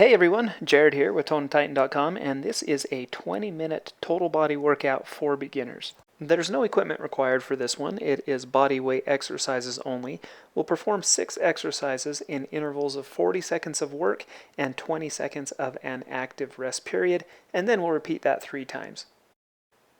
Hey everyone, Jared here with ToneTitan.com, and this is a 20-minute total body workout for beginners. There's no equipment required for this one. It is body weight exercises only. We'll perform 6 exercises in intervals of 40 seconds of work and 20 seconds of an active rest period, and then we'll repeat that 3 times.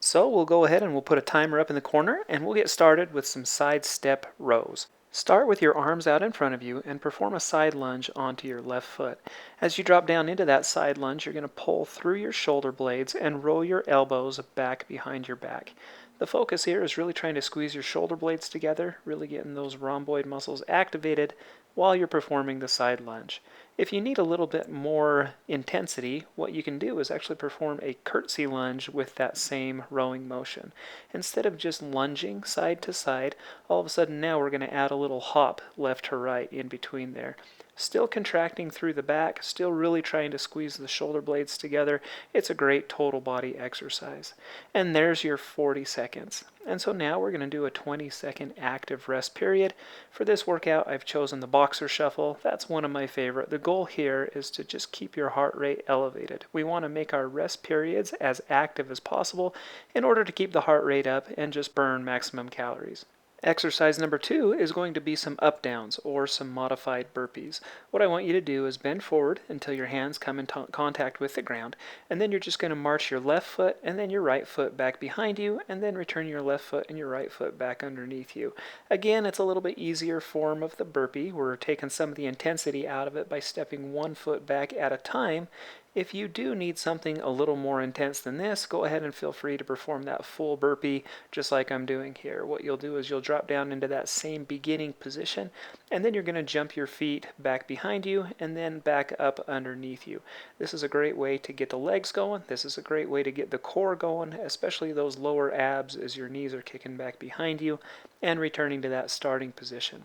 So we'll go ahead and we'll put a timer up in the corner, and we'll get started with some side step rows. Start with your arms out in front of you and perform a side lunge onto your left foot. As you drop down into that side lunge, you're going to pull through your shoulder blades and roll your elbows back behind your back. The focus here is really trying to squeeze your shoulder blades together, really getting those rhomboid muscles activated while you're performing the side lunge. If you need a little bit more intensity, what you can do is actually perform a curtsy lunge with that same rowing motion. Instead of just lunging side to side, all of a sudden now we're going to add a little hop left to right in between there. Still contracting through the back, still really trying to squeeze the shoulder blades together. It's a great total body exercise. And there's your 40 seconds. And so now we're going to do a 20-second active rest period. For this workout, I've chosen the boxer shuffle. That's one of my favorite. The goal here is to just keep your heart rate elevated. We want to make our rest periods as active as possible in order to keep the heart rate up and just burn maximum calories. Exercise number 2 is going to be some up downs or some modified burpees. What I want you to do is bend forward until your hands come in contact with the ground, and then you're just going to march your left foot and then your right foot back behind you, and then return your left foot and your right foot back underneath you. Again, it's a little bit easier form of the burpee. We're taking some of the intensity out of it by stepping one foot back at a time. If you do need something a little more intense than this, go ahead and feel free to perform that full burpee just like I'm doing here. What you'll do is you'll drop down into that same beginning position, and then you're going to jump your feet back behind you and then back up underneath you. This is a great way to get the legs going. This is a great way to get the core going, especially those lower abs as your knees are kicking back behind you and returning to that starting position.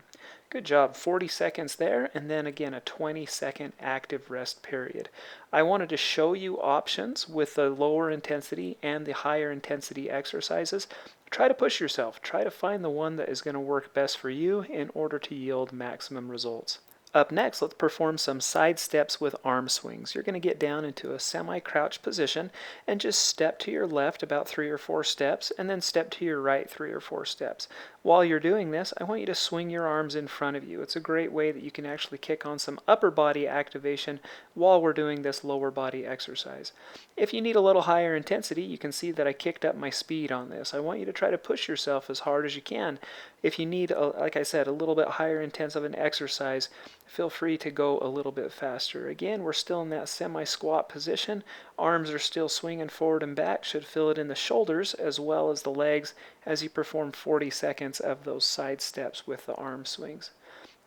Good job. 40 seconds there, and then again a 20-second active rest period. I wanted to show you options with the lower intensity and the higher intensity exercises. Try to push yourself. Try to find the one that is going to work best for you in order to yield maximum results. Up next, let's perform some side steps with arm swings. You're going to get down into a semi-crouch position and just step to your left about 3 or 4 steps, and then step to your right 3 or 4 steps. While you're doing this, I want you to swing your arms in front of you. It's a great way that you can actually kick on some upper body activation while we're doing this lower body exercise. If you need a little higher intensity, you can see that I kicked up my speed on this. I want you to try to push yourself as hard as you can. If you need, like I said, a little bit higher intense of an exercise, feel free to go a little bit faster. Again, we're still in that semi-squat position. Arms are still swinging forward and back. Should feel it in the shoulders as well as the legs as you perform 40 seconds of those side steps with the arm swings.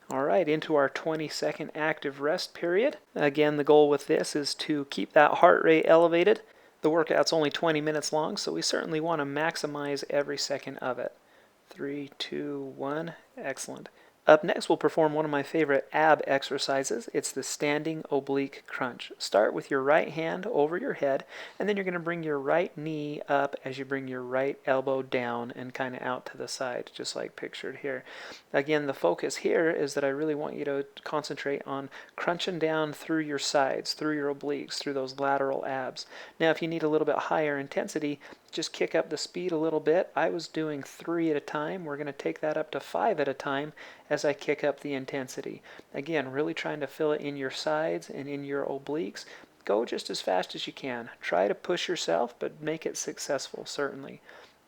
All right, into our 20-second active rest period. Again, the goal with this is to keep that heart rate elevated. The workout's only 20 minutes long, so we certainly want to maximize every second of it. 3, 2, 1, excellent. Up next, we'll perform one of my favorite ab exercises. It's the standing oblique crunch. Start with your right hand over your head, and then you're going to bring your right knee up as you bring your right elbow down and kind of out to the side, just like pictured here. Again, the focus here is that I really want you to concentrate on crunching down through your sides, through your obliques, through those lateral abs. Now, if you need a little bit higher intensity, just kick up the speed a little bit. I was doing 3 at a time. We're going to take that up to 5 at a time as I kick up the intensity. Again, really trying to fill it in your sides and in your obliques. Go just as fast as you can. Try to push yourself, but make it successful, certainly.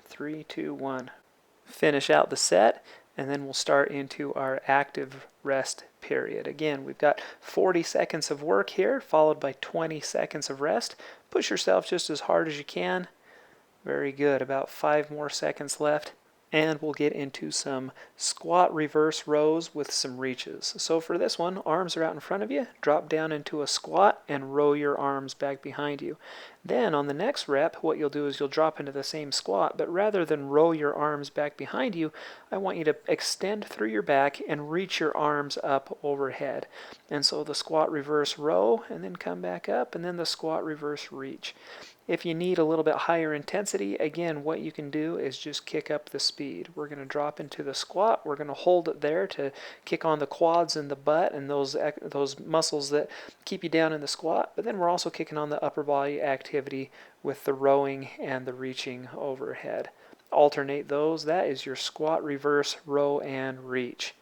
3, 2, 1. Finish out the set, and then we'll start into our active rest period. Again, we've got 40 seconds of work here, followed by 20 seconds of rest. Push yourself just as hard as you can. Very good. About 5 more seconds left. And we'll get into some squat reverse rows with some reaches. So for this one, arms are out in front of you. Drop down into a squat and row your arms back behind you. Then on the next rep, what you'll do is you'll drop into the same squat, but rather than row your arms back behind you, I want you to extend through your back and reach your arms up overhead. And so the squat reverse row, and then come back up, and then the squat reverse reach. If you need a little bit higher intensity, again, what you can do is just kick up the speed. We're going to drop into the squat. We're going to hold it there to kick on the quads and the butt and those muscles that keep you down in the squat. But then we're also kicking on the upper body activity with the rowing and the reaching overhead. Alternate those. That is your squat, reverse, row, and reach.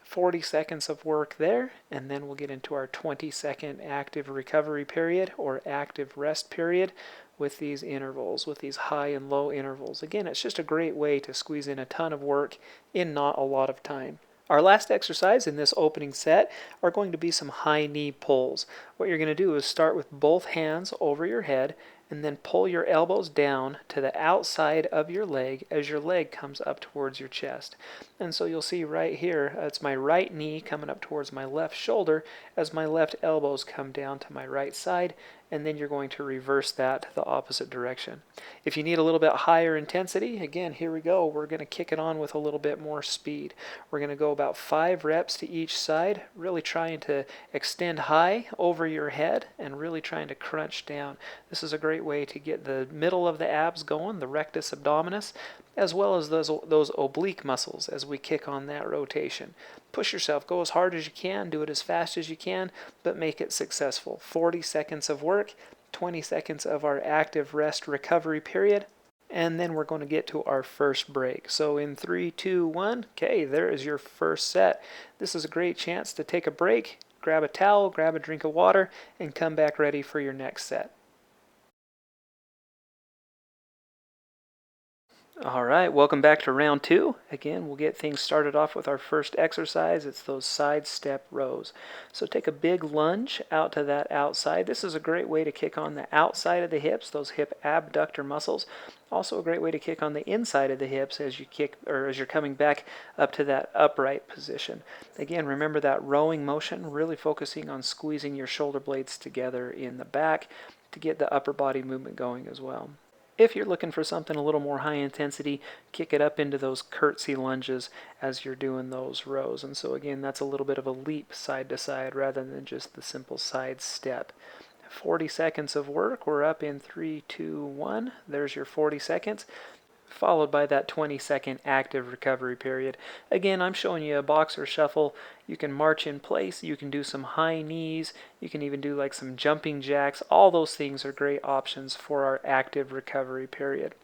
40 seconds of work there, and then we'll get into our 20-second active recovery period or active rest period with these intervals, with these high and low intervals. Again, it's just a great way to squeeze in a ton of work in not a lot of time. Our last exercise in this opening set are going to be some high knee pulls. What you're going to do is start with both hands over your head and then pull your elbows down to the outside of your leg as your leg comes up towards your chest. And so you'll see right here, it's my right knee coming up towards my left shoulder as my left elbows come down to my right side, and then you're going to reverse that to the opposite direction. If you need a little bit higher intensity, again, here we go. We're going to kick it on with a little bit more speed. We're going to go about 5 reps to each side, really trying to extend high over your head and really trying to crunch down. This is a great way to get the middle of the abs going, the rectus abdominis, as well as those oblique muscles as we kick on that rotation. Push yourself, go as hard as you can, do it as fast as you can, but make it successful. 40 seconds of work, 20 seconds of our active rest recovery period, and then we're going to get to our first break. So in 3, 2, 1, okay, there is your first set. This is a great chance to take a break, grab a towel, grab a drink of water, and come back ready for your next set. All right, welcome back to round 2. Again, we'll get things started off with our first exercise. It's those side step rows. So take a big lunge out to that outside. This is a great way to kick on the outside of the hips, those hip abductor muscles. Also a great way to kick on the inside of the hips as you kick or as you're coming back up to that upright position. Again, remember that rowing motion, really focusing on squeezing your shoulder blades together in the back to get the upper body movement going as well. If you're looking for something a little more high intensity, kick it up into those curtsy lunges as you're doing those rows. And so again, that's a little bit of a leap side to side rather than just the simple side step. 40 seconds of work. We're up in 3, 2, 1. There's your 40 seconds. Followed by that 20-second active recovery period. Again, I'm showing you a boxer shuffle. You can march in place, you can do some high knees, you can even do like some jumping jacks. All those things are great options for our active recovery period.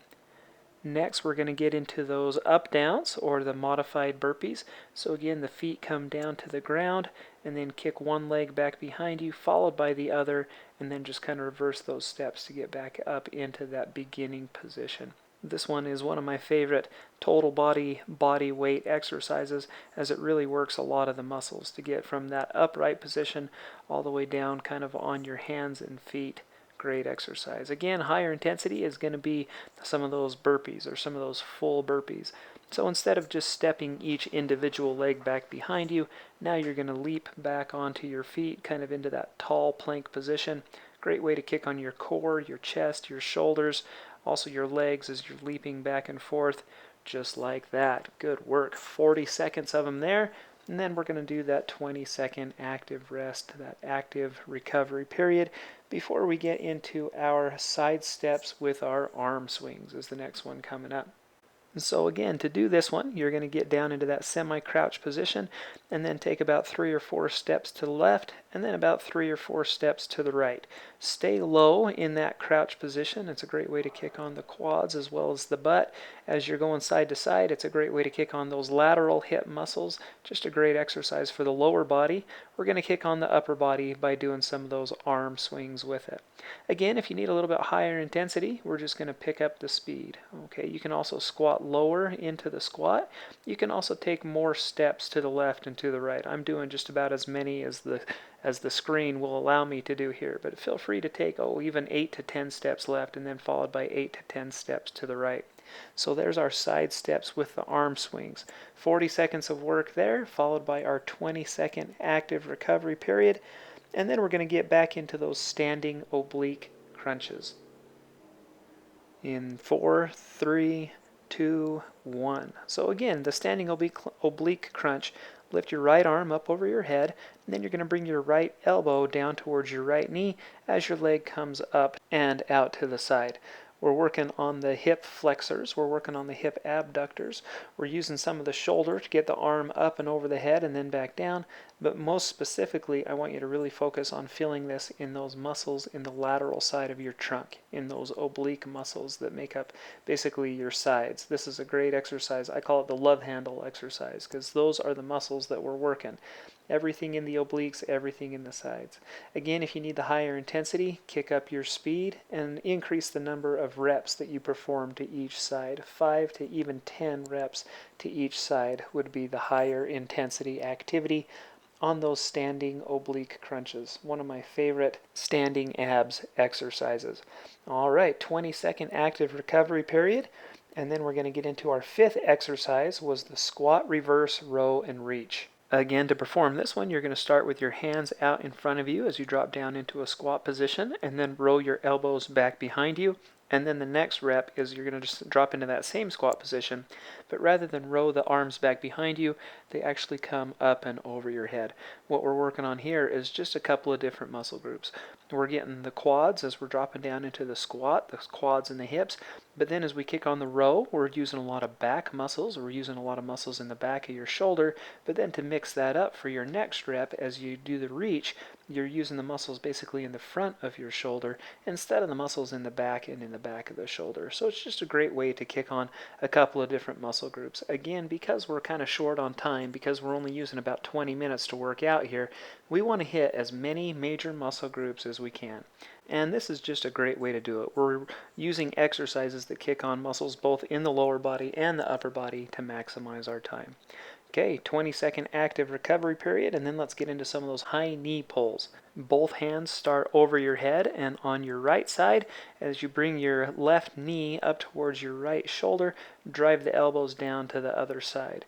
Next, we're going to get into those up downs or the modified burpees. So again, the feet come down to the ground and then kick one leg back behind you, followed by the other, and then just kind of reverse those steps to get back up into that beginning position. This one is one of my favorite total body weight exercises as it really works a lot of the muscles to get from that upright position all the way down kind of on your hands and feet. Great exercise. Again, higher intensity is going to be some of those burpees or some of those full burpees. So instead of just stepping each individual leg back behind you, now you're going to leap back onto your feet kind of into that tall plank position. Great way to kick on your core, your chest, your shoulders, also your legs as you're leaping back and forth just like that. Good work. 40 seconds of them there. And then we're going to do that 20-second active rest, that active recovery period before we get into our side steps with our arm swings is the next one coming up. And so again, to do this one, you're going to get down into that semi-crouch position and then take about 3 or 4 steps to the left and then about 3 or 4 steps to the right. Stay low in that crouch position. It's a great way to kick on the quads as well as the butt. As you're going side to side, it's a great way to kick on those lateral hip muscles. Just a great exercise for the lower body. We're going to kick on the upper body by doing some of those arm swings with it. Again, if you need a little bit higher intensity, we're just going to pick up the speed. Okay, you can also squat lower into the squat. You can also take more steps to the left and to the right. I'm doing just about as many as the screen will allow me to do here, but feel free to take even 8 to 10 steps left and then followed by 8 to 10 steps to the right. So there's our side steps with the arm swings. 40 seconds of work there, followed by our 20-second active recovery period, and then we're going to get back into those standing oblique crunches. In 4, 3, 2, 1. So again, the standing oblique crunch Lift your right arm up over your head, and then you're going to bring your right elbow down towards your right knee as your leg comes up and out to the side. We're working on the hip flexors, we're working on the hip abductors, we're using some of the shoulder to get the arm up and over the head and then back down, but most specifically I want you to really focus on feeling this in those muscles in the lateral side of your trunk, in those oblique muscles that make up basically your sides. This is a great exercise. I call it the love handle exercise because those are the muscles that we're working. Everything in the obliques, everything in the sides. Again, if you need the higher intensity, kick up your speed and increase the number of reps that you perform to each side. 5 to even 10 reps to each side would be the higher intensity activity on those standing oblique crunches. One of my favorite standing abs exercises. All right, 20-second active recovery period. And then we're going to get into our fifth exercise, was the squat, reverse, row, and reach. Again, to perform this one, you're going to start with your hands out in front of you as you drop down into a squat position, and then roll your elbows back behind you. And then the next rep is you're going to just drop into that same squat position, but rather than row the arms back behind you, they actually come up and over your head. What we're working on here is just a couple of different muscle groups. We're getting the quads as we're dropping down into the squat, the quads and the hips, but then as we kick on the row, we're using a lot of back muscles, we're using a lot of muscles in the back of your shoulder, but then to mix that up for your next rep, as you do the reach, you're using the muscles basically in the front of your shoulder instead of the muscles in the back and in the back of the shoulder. So it's just a great way to kick on a couple of different muscle groups. Again, because we're kind of short on time, because we're only using about 20 minutes to work out here, we want to hit as many major muscle groups as we can. And this is just a great way to do it. We're using exercises that kick on muscles both in the lower body and the upper body to maximize our time. Okay, 20-second active recovery period, and then let's get into some of those high knee pulls. Both hands start over your head and on your right side. As you bring your left knee up towards your right shoulder, drive the elbows down to the other side.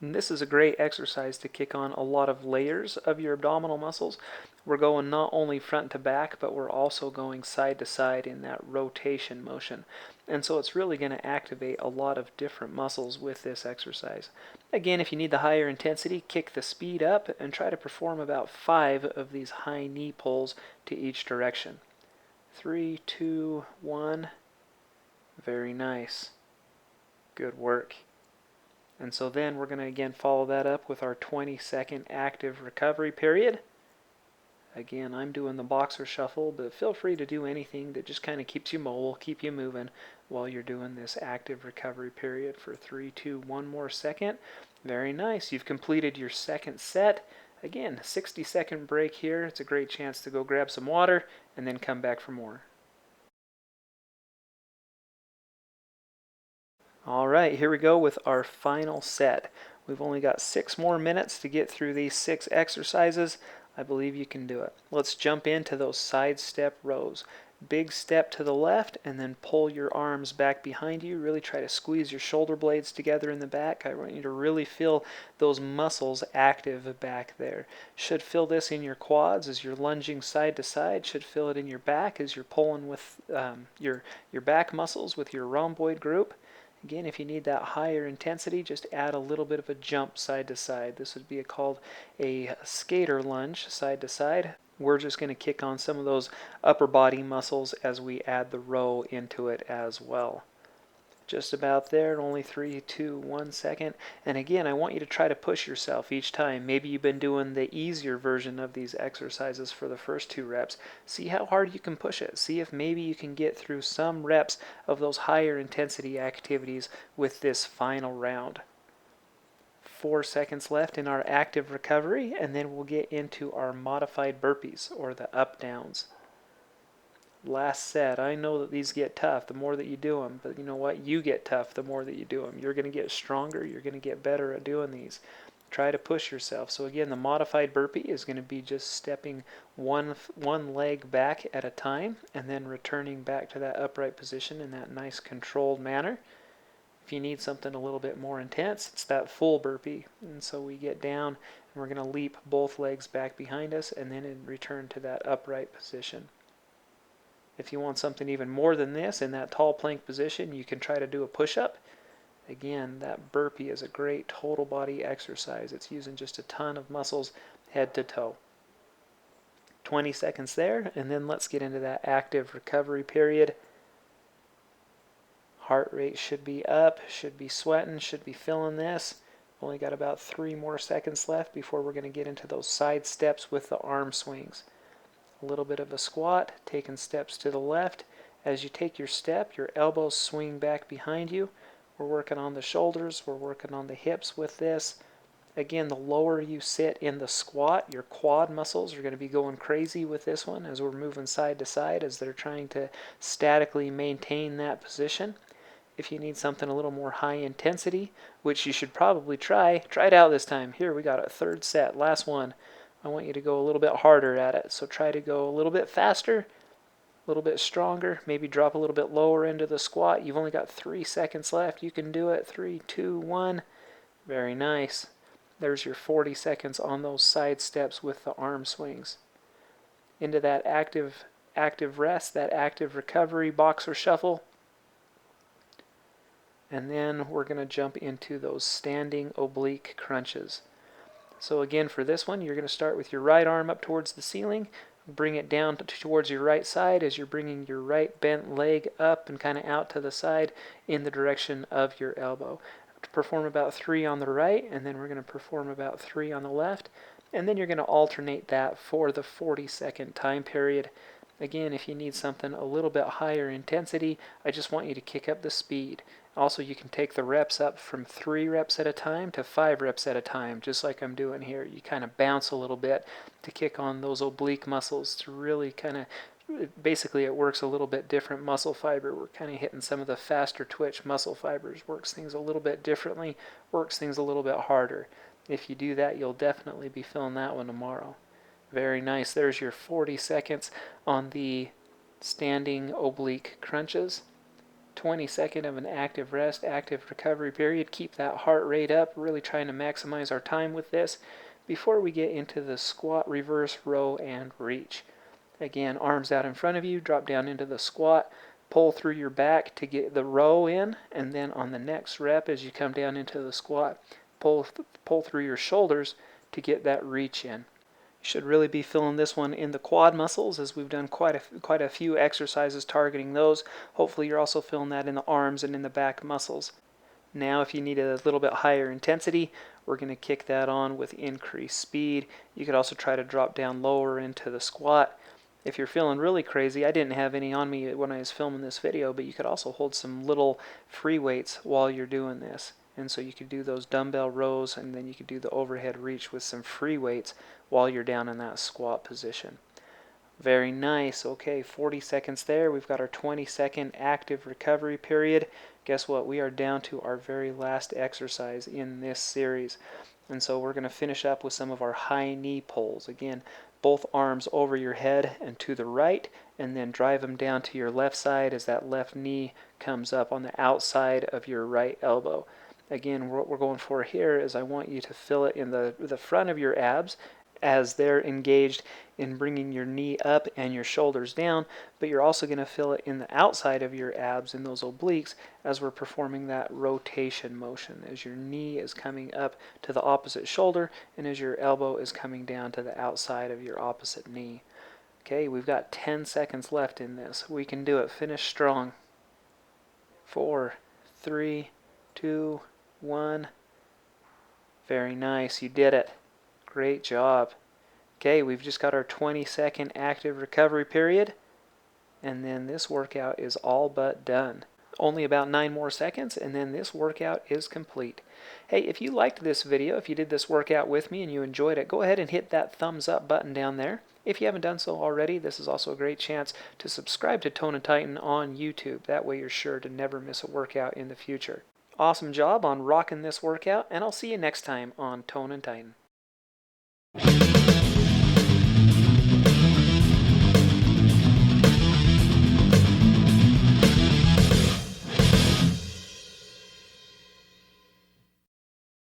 And this is a great exercise to kick on a lot of layers of your abdominal muscles. We're going not only front to back, but we're also going side to side in that rotation motion. And so it's really going to activate a lot of different muscles with this exercise. Again, if you need the higher intensity, kick the speed up and try to perform about 5 of these high knee pulls to each direction. 3, 2, 1. Very nice. Good work. And so then we're going to again follow that up with our 20-second active recovery period. Again, I'm doing the boxer shuffle, but feel free to do anything that just kind of keeps you mobile, keep you moving while you're doing this active recovery period for 3, 2, 1 more second. Very nice. You've completed your second set. Again, 60-second break here. It's a great chance to go grab some water and then come back for more. All right, here we go with our final set. We've only got 6 more minutes to get through these 6 exercises. I believe you can do it. Let's jump into those side step rows. Big step to the left and then pull your arms back behind you. Really try to squeeze your shoulder blades together in the back. I want you to really feel those muscles active back there. Should feel this in your quads as you're lunging side to side. Should feel it in your back as you're pulling with your back muscles with your rhomboid group. Again, if you need that higher intensity, just add a little bit of a jump side to side. This would be called a skater lunge side to side. We're just going to kick on some of those upper body muscles as we add the row into it as well. Just about there, only 3, 2, 1 second. And again, I want you to try to push yourself each time. Maybe you've been doing the easier version of these exercises for the first 2 reps. See how hard you can push it. See if maybe you can get through some reps of those higher intensity activities with this final round. 4 seconds left in our active recovery, and then we'll get into our modified burpees, or the up-downs. Last set. I know that these get tough the more that you do them, but you know what? You get tough the more that you do them. You're going to get stronger. You're going to get better at doing these. Try to push yourself. So again, the modified burpee is going to be just stepping one leg back at a time and then returning back to that upright position in that nice controlled manner. If you need something a little bit more intense, it's that full burpee. And so we get down and we're going to leap both legs back behind us and then return to that upright position. If you want something even more than this, in that tall plank position, you can try to do a push-up. Again, that burpee is a great total body exercise. It's using just a ton of muscles head to toe. 20 seconds there, and then let's get into that active recovery period. Heart rate should be up, should be sweating, should be feeling this. Only got about 3 more seconds left before we're going to get into those side steps with the arm swings. A little bit of a squat, taking steps to the left. As you take your step, your elbows swing back behind you. We're working on the shoulders, we're working on the hips with this. Again, the lower you sit in the squat, your quad muscles are going to be going crazy with this one as we're moving side to side as they're trying to statically maintain that position. If you need something a little more high intensity, which you should probably try it out this time. Here, we got a third set, last one. I want you to go a little bit harder at it. So try to go a little bit faster, a little bit stronger, maybe drop a little bit lower into the squat. You've only got 3 seconds left. You can do it. 3, 2, 1. Very nice. There's your 40 seconds on those side steps with the arm swings. Into that active rest, that active recovery boxer shuffle. And then we're going to jump into those standing oblique crunches. So again, for this one, you're going to start with your right arm up towards the ceiling, bring it down towards your right side as you're bringing your right bent leg up and kind of out to the side in the direction of your elbow. Perform about 3 on the right, and then we're going to perform about 3 on the left, and then you're going to alternate that for the 40-second time period. Again, if you need something a little bit higher intensity, I just want you to kick up the speed. Also, you can take the reps up from 3 reps at a time to 5 reps at a time, just like I'm doing here. You kind of bounce a little bit to kick on those oblique muscles to really kind of, basically it works a little bit different muscle fiber. We're kind of hitting some of the faster twitch muscle fibers, works things a little bit differently, works things a little bit harder. If you do that, you'll definitely be feeling that one tomorrow. Very nice. There's your 40 seconds on the standing oblique crunches. 20-second of an active rest, active recovery period. Keep that heart rate up, really trying to maximize our time with this before we get into the squat, reverse, row, and reach. Again, arms out in front of you, drop down into the squat, pull through your back to get the row in, and then on the next rep as you come down into the squat, pull through your shoulders to get that reach in. You should really be feeling this one in the quad muscles as we've done quite a few exercises targeting those. Hopefully you're also feeling that in the arms and in the back muscles. Now if you need a little bit higher intensity, we're going to kick that on with increased speed. You could also try to drop down lower into the squat. If you're feeling really crazy, I didn't have any on me when I was filming this video, but you could also hold some little free weights while you're doing this. And so you could do those dumbbell rows, and then you could do the overhead reach with some free weights while you're down in that squat position. Very nice. Okay, 40 seconds there. We've got our 20-second active recovery period. Guess what? We are down to our very last exercise in this series. And so we're going to finish up with some of our high knee pulls. Again, both arms over your head and to the right, and then drive them down to your left side as that left knee comes up on the outside of your right elbow. Again, what we're going for here is I want you to feel it in the front of your abs as they're engaged in bringing your knee up and your shoulders down, but you're also going to feel it in the outside of your abs in those obliques as we're performing that rotation motion, as your knee is coming up to the opposite shoulder and as your elbow is coming down to the outside of your opposite knee. Okay, we've got 10 seconds left in this. We can do it. Finish strong. 4, 3, 2, 1. Very nice. You did it. Great job. Okay, we've just got our 20-second active recovery period, and then this workout is all but done. Only about 9 more seconds, and then this workout is complete. Hey, if you liked this video, if you did this workout with me and you enjoyed it, go ahead and hit that thumbs up button down there. If you haven't done so already, this is also a great chance to subscribe to Tone and Tighten on YouTube. That way you're sure to never miss a workout in the future. Awesome job on rocking this workout, and I'll see you next time on Tone and Tighten.